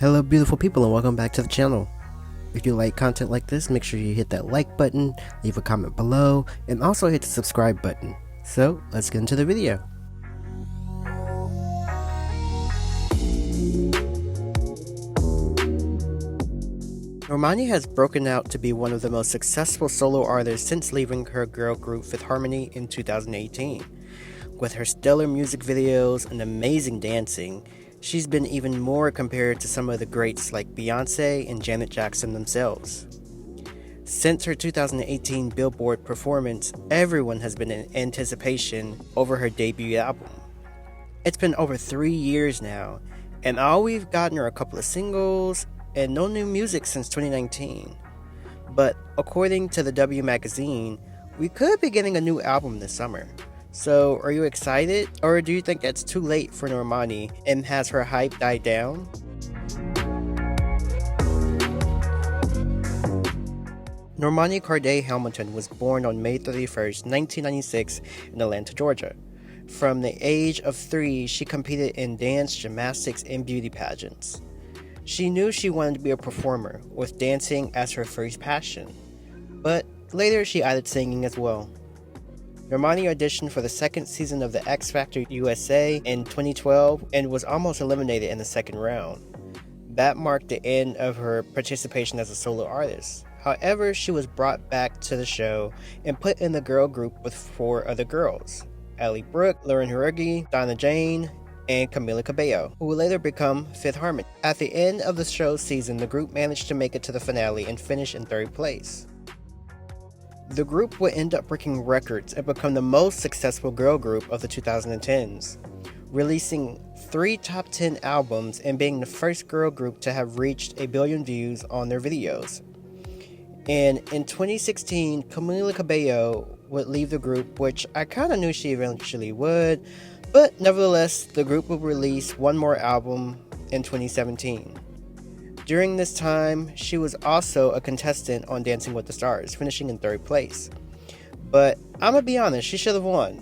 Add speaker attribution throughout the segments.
Speaker 1: Hello beautiful people and welcome back to the channel. If you like content like this, make sure you hit that like button, leave a comment below, and also hit the subscribe button. So let's get into the video. Normani has broken out to be one of the most successful solo artists since leaving her girl group Fifth Harmony in 2018. With her stellar music videos and amazing dancing, she's been even more compared to some of the greats like Beyonce and Janet Jackson themselves. Since her 2018 Billboard performance, everyone has been in anticipation over her debut album. It's been over 3 years now, and all we've gotten are a couple of singles and no new music since 2019. But according to the W magazine, we could be getting a new album this summer. So, are you excited, or do you think it's too late for Normani and has her hype died down? Normani Corday Hamilton was born on May 31st, 1996 in Atlanta, Georgia. From the age of 3, she competed in dance, gymnastics, and beauty pageants. She knew she wanted to be a performer, with dancing as her first passion, but later she added singing as well. Normani auditioned for the second season of the X Factor USA in 2012 and was almost eliminated in the second round. That marked the end of her participation as a solo artist. However, she was brought back to the show and put in the girl group with 4 other girls: Allie Brooke, Lauren Hirugi, Donna Jane, and Camila Cabello, who would later become Fifth Harmony. At the end of the show's season, the group managed to make it to the finale and finish in 3rd place. The group would end up breaking records and become the most successful girl group of the 2010s, releasing 3 top 10 albums and being the first girl group to have reached 1 billion views on their videos. And in 2016, Camila Cabello would leave the group, which I kind of knew she eventually would, but nevertheless, the group would release one more album in 2017. During this time, she was also a contestant on Dancing with the Stars, finishing in 3rd place. But I'm gonna be honest, she should have won.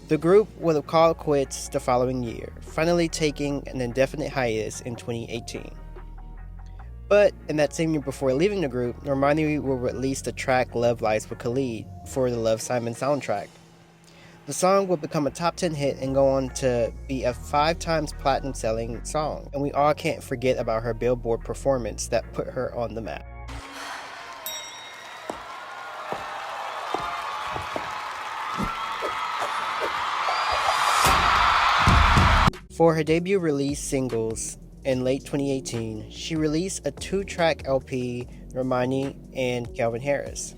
Speaker 1: The group would have called quits the following year, finally taking an indefinite hiatus in 2018. But in that same year before leaving the group, Normani will release the track Love Lies with Khalid for the Love Simon soundtrack. The song would become a top 10 hit and go on to be a 5 times platinum selling song, and we all can't forget about her Billboard performance that put her on the map. For her debut release singles in late 2018, she released a 2-track LP, Normani and Calvin Harris.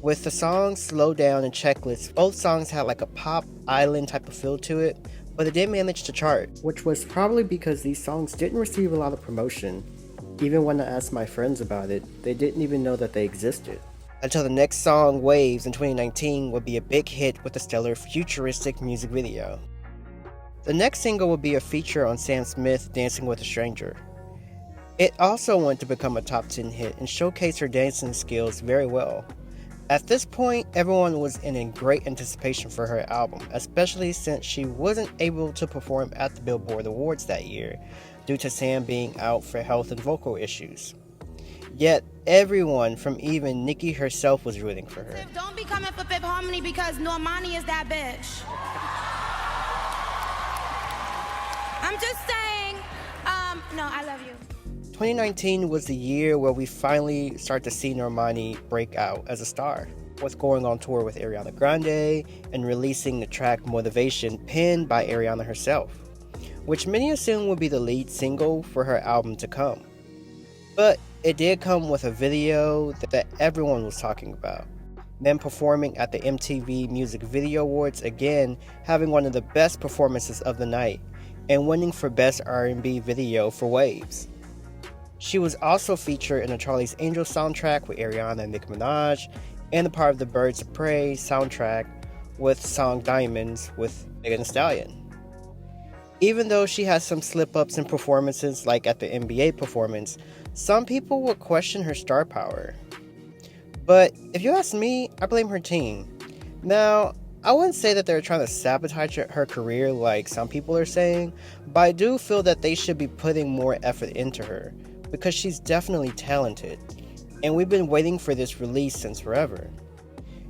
Speaker 1: With the songs Slow Down and Checklist, both songs had like a pop island type of feel to it, but it did manage to chart, which was probably because these songs didn't receive a lot of promotion. Even when I asked my friends about it, they didn't even know that they existed. Until the next song, Waves, in 2019 would be a big hit with a stellar futuristic music video. The next single would be a feature on Sam Smith's Dancing with a Stranger. It also went to become a top 10 hit and showcased her dancing skills very well. At this point, everyone was in great anticipation for her album, especially since she wasn't able to perform at the Billboard Awards that year due to Sam being out for health and vocal issues. Yet, everyone, from even Nicki herself, was rooting for her.
Speaker 2: Don't be coming for Fifth Harmony because Normani is that bitch. I'm just saying, no, I love you.
Speaker 1: 2019 was the year where we finally start to see Normani break out as a star, with going on tour with Ariana Grande and releasing the track Motivation penned by Ariana herself, which many assume would be the lead single for her album to come. But it did come with a video that everyone was talking about, then performing at the MTV Music Video Awards again, having one of the best performances of the night, and winning for Best R&B Video for Waves. She was also featured in the Charlie's Angels soundtrack with Ariana and Nicki Minaj, and the part of the Birds of Prey soundtrack with song Diamonds with Megan Thee Stallion. Even though she has some slip-ups in performances like at the NBA performance, some people would question her star power. But if you ask me, I blame her team. Now, I wouldn't say that they're trying to sabotage her career like some people are saying, but I do feel that they should be putting more effort into her because she's definitely talented, and we've been waiting for this release since forever.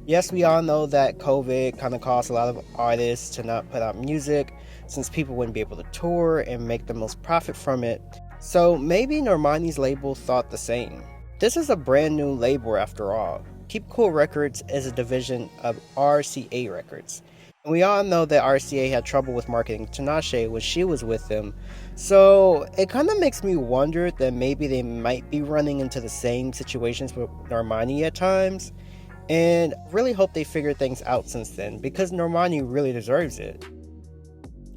Speaker 1: Yes, we all know that COVID kind of caused a lot of artists to not put out music since people wouldn't be able to tour and make the most profit from it. So maybe Normani's label thought the same. This is a brand new label after all. Keep Cool Records is a division of RCA Records. And we all know that RCA had trouble with marketing Tinashe when she was with them. So it kind of makes me wonder that maybe they might be running into the same situations with Normani at times. And really hope they figure things out since then, because Normani really deserves it.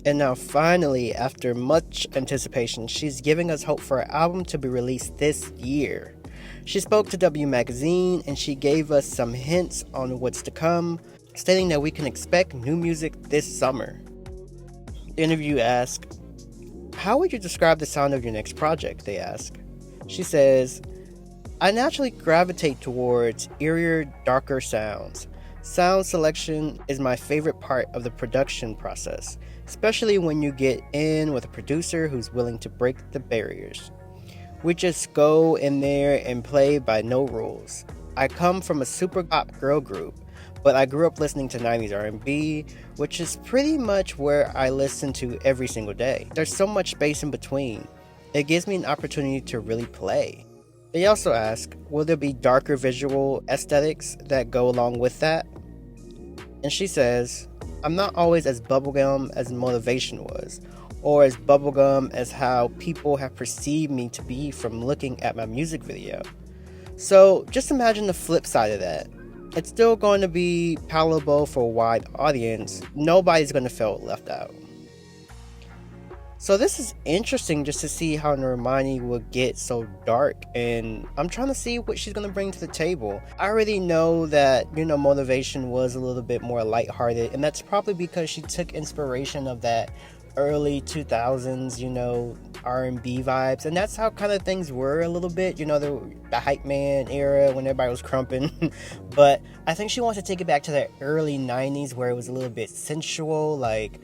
Speaker 1: And now finally, after much anticipation, she's giving us hope for her album to be released this year. She spoke to W Magazine and she gave us some hints on what's to come, stating that we can expect new music this summer. The interview asked, "How would you describe the sound of your next project?" they ask. She says, "I naturally gravitate towards eerier, darker sounds. Sound selection is my favorite part of the production process, especially when you get in with a producer who's willing to break the barriers. We just go in there and play by no rules. I come from a super pop girl group, but I grew up listening to 90s R&B, which is pretty much where I listen to every single day. There's so much space in between. It gives me an opportunity to really play." They also ask, will there be darker visual aesthetics that go along with that? And she says, "I'm not always as bubblegum as Motivation was, or as bubblegum as how people have perceived me to be from looking at my music video. So just imagine the flip side of that. It's still going to be palatable for a wide audience. Nobody's going to feel left out." So this is interesting just to see how Normani will get so dark, and I'm trying to see what she's going to bring to the table. I already know that, Motivation was a little bit more lighthearted, and that's probably because she took inspiration of that early 2000s, R&B vibes, and that's how kind of things were a little bit, the hype man era when everybody was crumping. But I think she wants to take it back to the early 90s where it was a little bit sensual, like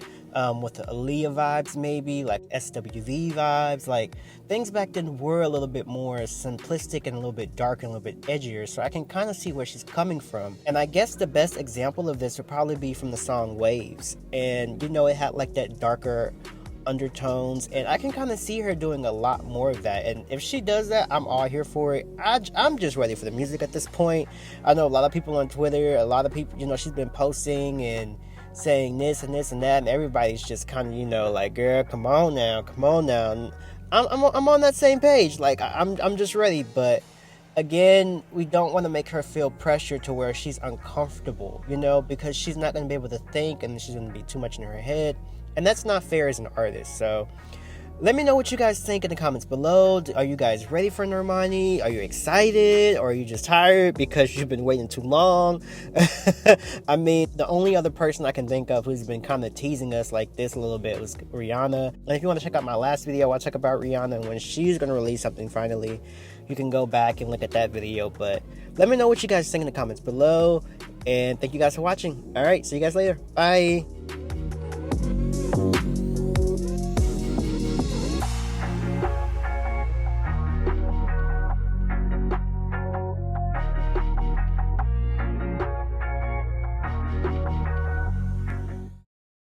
Speaker 1: with the Aaliyah vibes, maybe like SWV vibes. Like things back then were a little bit more simplistic and a little bit dark and a little bit edgier, so I can kind of see where she's coming from. And I guess the best example of this would probably be from the song Waves, and it had like that darker undertones, and I can kind of see her doing a lot more of that. And if she does that, I'm all here for it. I'm just ready for the music at this point. I know a lot of people on Twitter, a lot of people, she's been posting and saying this and this and that, and everybody's just kind of like, girl, come on now. And I'm on that same page. Like I'm just ready. But again, we don't want to make her feel pressure to where she's uncomfortable, because she's not going to be able to think, and she's going to be too much in her head, and that's not fair as an artist. So let me know what you guys think in the comments below. Are you guys ready for Normani? Are you excited? Or are you just tired because you've been waiting too long? I mean, the only other person I can think of who's been kind of teasing us like this a little bit was Rihanna. And if you want to check out my last video, I talk about Rihanna and when she's going to release something finally. You can go back and look at that video. But let me know what you guys think in the comments below. And thank you guys for watching. All right, see you guys later. Bye.